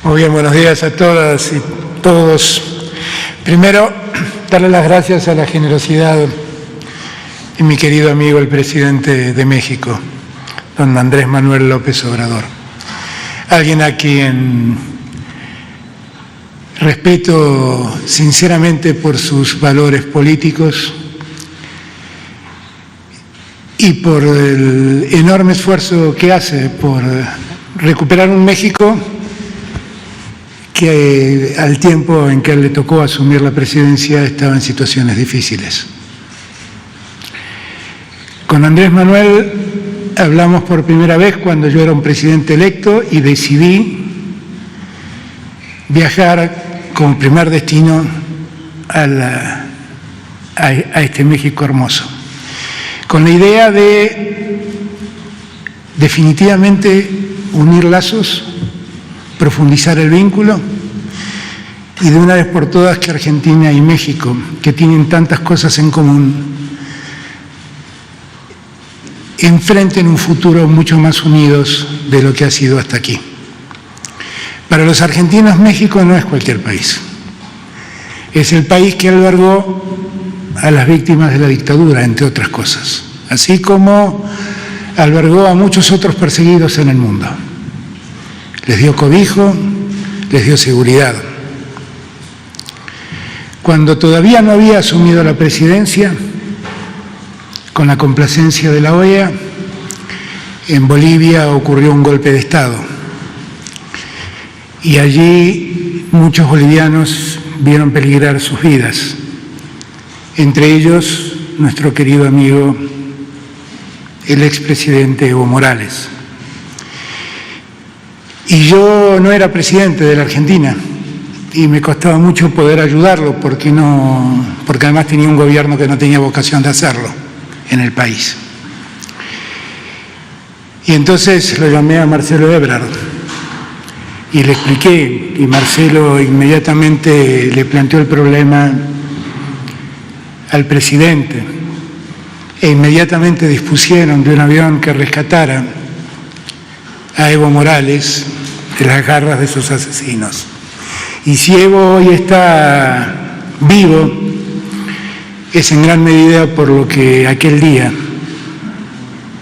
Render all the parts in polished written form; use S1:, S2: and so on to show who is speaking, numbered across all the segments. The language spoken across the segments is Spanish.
S1: Muy bien, buenos días a todas y todos. Primero, darle las gracias a la generosidad de mi querido amigo, el presidente de México, don Andrés Manuel López Obrador. Alguien a quien respeto sinceramente por sus valores políticos y por el enorme esfuerzo que hace por recuperar un México que al tiempo en que le tocó asumir la presidencia estaba en situaciones difíciles. Con Andrés Manuel hablamos por primera vez cuando yo era un presidente electo y decidí viajar como primer destino a este México hermoso, con la idea de definitivamente unir lazos, profundizar el vínculo y de una vez por todas que Argentina y México, que tienen tantas cosas en común, enfrenten un futuro mucho más unidos de lo que ha sido hasta aquí. Para los argentinos, México no es cualquier país. Es el país que albergó a las víctimas de la dictadura, entre otras cosas, así como albergó a muchos otros perseguidos en el mundo. Les dio cobijo, les dio seguridad. Cuando todavía no había asumido la presidencia, con la complacencia de la OEA, en Bolivia ocurrió un golpe de Estado. Y allí muchos bolivianos vieron peligrar sus vidas, entre ellos nuestro querido amigo, el expresidente Evo Morales. Y yo no era presidente de la Argentina y me costaba mucho poder ayudarlo porque además tenía un gobierno que no tenía vocación de hacerlo en el país. Y entonces lo llamé a Marcelo Ebrard y le expliqué, y Marcelo inmediatamente le planteó el problema al presidente e inmediatamente dispusieron de un avión que rescatara a Evo Morales de las garras de sus asesinos. Y si Evo hoy está vivo, es en gran medida por lo que aquel día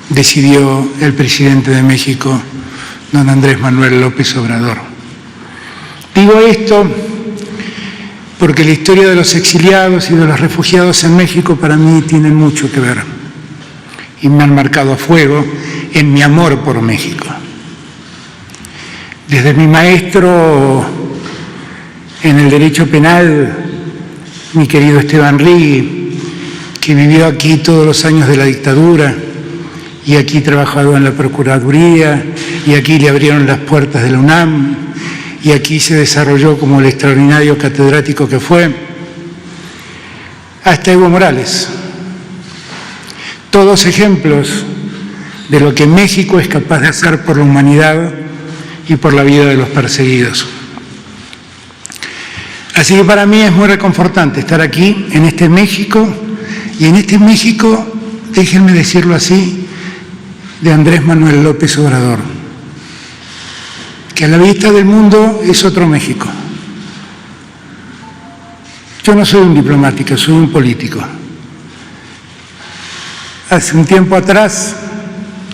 S1: decidió el presidente de México, don Andrés Manuel López Obrador. Digo esto porque la historia de los exiliados y de los refugiados en México para mí tiene mucho que ver y me han marcado a fuego en mi amor por México. Desde mi maestro en el derecho penal, mi querido Esteban Rigui, que vivió aquí todos los años de la dictadura y aquí trabajó en la Procuraduría y aquí le abrieron las puertas de la UNAM y aquí se desarrolló como el extraordinario catedrático que fue, hasta Evo Morales. Todos ejemplos de lo que México es capaz de hacer por la humanidad y por la vida de los perseguidos. Así que para mí es muy reconfortante estar aquí, en este México, y en este México, déjenme decirlo así, de Andrés Manuel López Obrador, que a la vista del mundo es otro México. Yo no soy un diplomático, soy un político. Hace un tiempo atrás,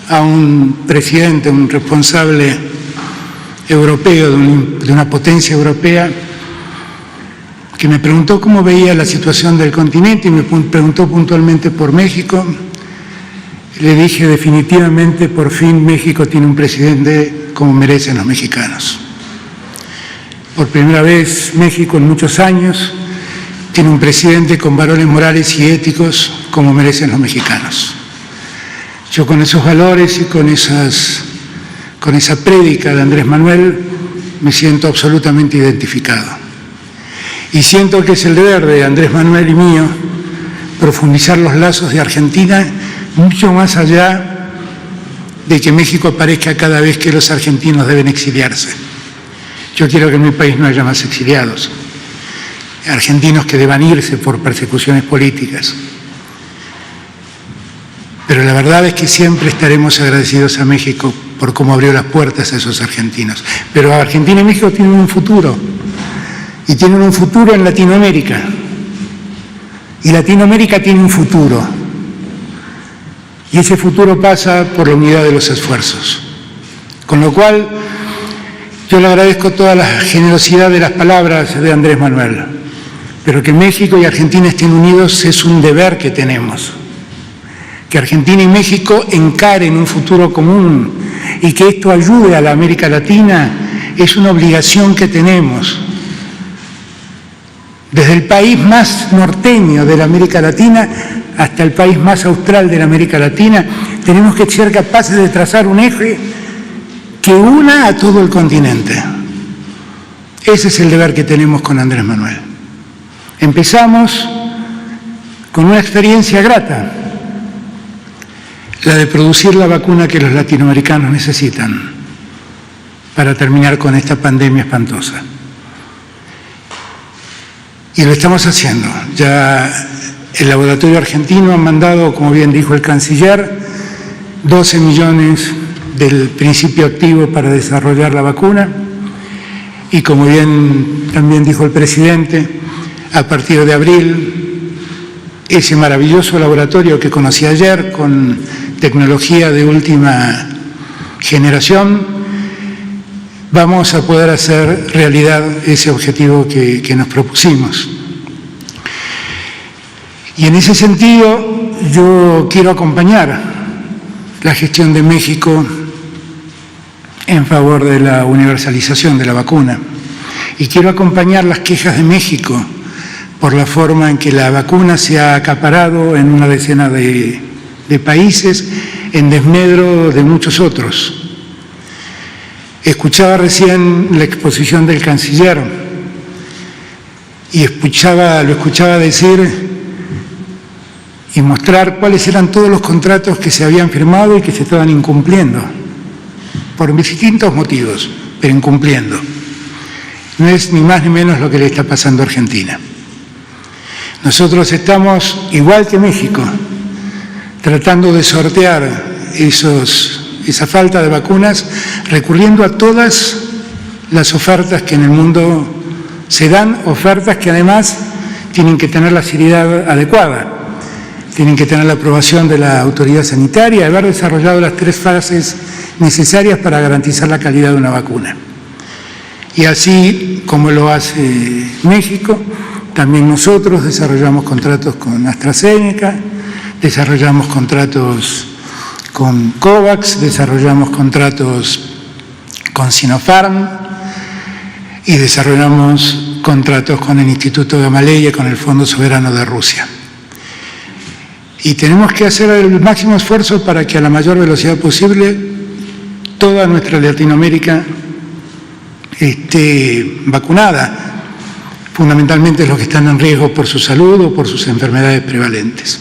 S1: a un presidente, un responsable europeo, de una potencia europea, que me preguntó cómo veía la situación del continente y me preguntó puntualmente por México. Le dije definitivamente, por fin México tiene un presidente como merecen los mexicanos. Por primera vez México en muchos años tiene un presidente con valores morales y éticos como merecen los mexicanos. Yo con esos valores y con esa prédica de Andrés Manuel me siento absolutamente identificado. Y siento que es el deber de Andrés Manuel y mío profundizar los lazos de Argentina mucho más allá de que México aparezca cada vez que los argentinos deben exiliarse. Yo quiero que en mi país no haya más exiliados, argentinos que deban irse por persecuciones políticas. Pero la verdad es que siempre estaremos agradecidos a México por cómo abrió las puertas a esos argentinos. Pero Argentina y México tienen un futuro, y tienen un futuro en Latinoamérica. Y Latinoamérica tiene un futuro. Y ese futuro pasa por la unidad de los esfuerzos. Con lo cual, yo le agradezco toda la generosidad de las palabras de Andrés Manuel. Pero que México y Argentina estén unidos es un deber que tenemos. Que Argentina y México encaren un futuro común y que esto ayude a la América Latina es una obligación que tenemos. Desde el país más norteño de la América Latina hasta el país más austral de la América Latina, tenemos que ser capaces de trazar un eje que una a todo el continente. Ese es el deber que tenemos con Andrés Manuel. Empezamos con una experiencia grata, la de producir la vacuna que los latinoamericanos necesitan para terminar con esta pandemia espantosa. Y lo estamos haciendo. Ya el laboratorio argentino ha mandado, como bien dijo el canciller, 12 millones del principio activo para desarrollar la vacuna. Y como bien también dijo el presidente, a partir de abril, ese maravilloso laboratorio que conocí ayer con tecnología de última generación, vamos a poder hacer realidad ese objetivo que nos propusimos. Y en ese sentido, yo quiero acompañar la gestión de México en favor de la universalización de la vacuna. Y quiero acompañar las quejas de México por la forma en que la vacuna se ha acaparado en una decena de países en desmedro de muchos otros. Escuchaba recién la exposición del canciller y lo escuchaba decir y mostrar cuáles eran todos los contratos que se habían firmado y que se estaban incumpliendo, por distintos motivos, pero incumpliendo. No es ni más ni menos lo que le está pasando a Argentina. Nosotros estamos, igual que México, tratando de sortear esa falta de vacunas, recurriendo a todas las ofertas que en el mundo se dan, ofertas que además tienen que tener la seriedad adecuada, tienen que tener la aprobación de la autoridad sanitaria, haber desarrollado las 3 fases necesarias para garantizar la calidad de una vacuna. Y así como lo hace México, también nosotros desarrollamos contratos con AstraZeneca, desarrollamos contratos con COVAX, desarrollamos contratos con Sinopharm y desarrollamos contratos con el Instituto Gamaleya y con el Fondo Soberano de Rusia. Y tenemos que hacer el máximo esfuerzo para que a la mayor velocidad posible toda nuestra Latinoamérica esté vacunada, fundamentalmente los que están en riesgo por su salud o por sus enfermedades prevalentes.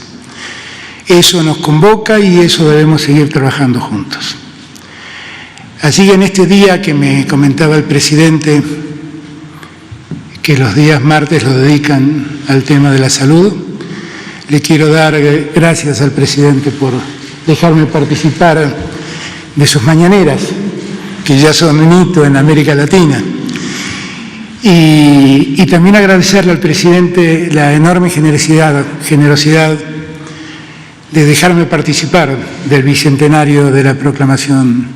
S1: Eso nos convoca y eso debemos seguir trabajando juntos. Así que en este día que me comentaba el presidente, que los días martes lo dedican al tema de la salud, le quiero dar gracias al presidente por dejarme participar de sus mañaneras, que ya son un hito en América Latina. Y también agradecerle al presidente la enorme generosidad de dejarme participar del bicentenario de la proclamación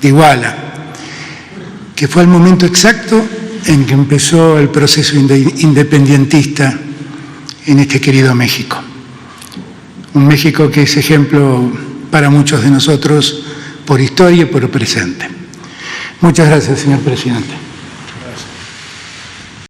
S1: de Iguala, que fue el momento exacto en que empezó el proceso independentista en este querido México. Un México que es ejemplo para muchos de nosotros por historia y por presente. Muchas gracias, señor presidente.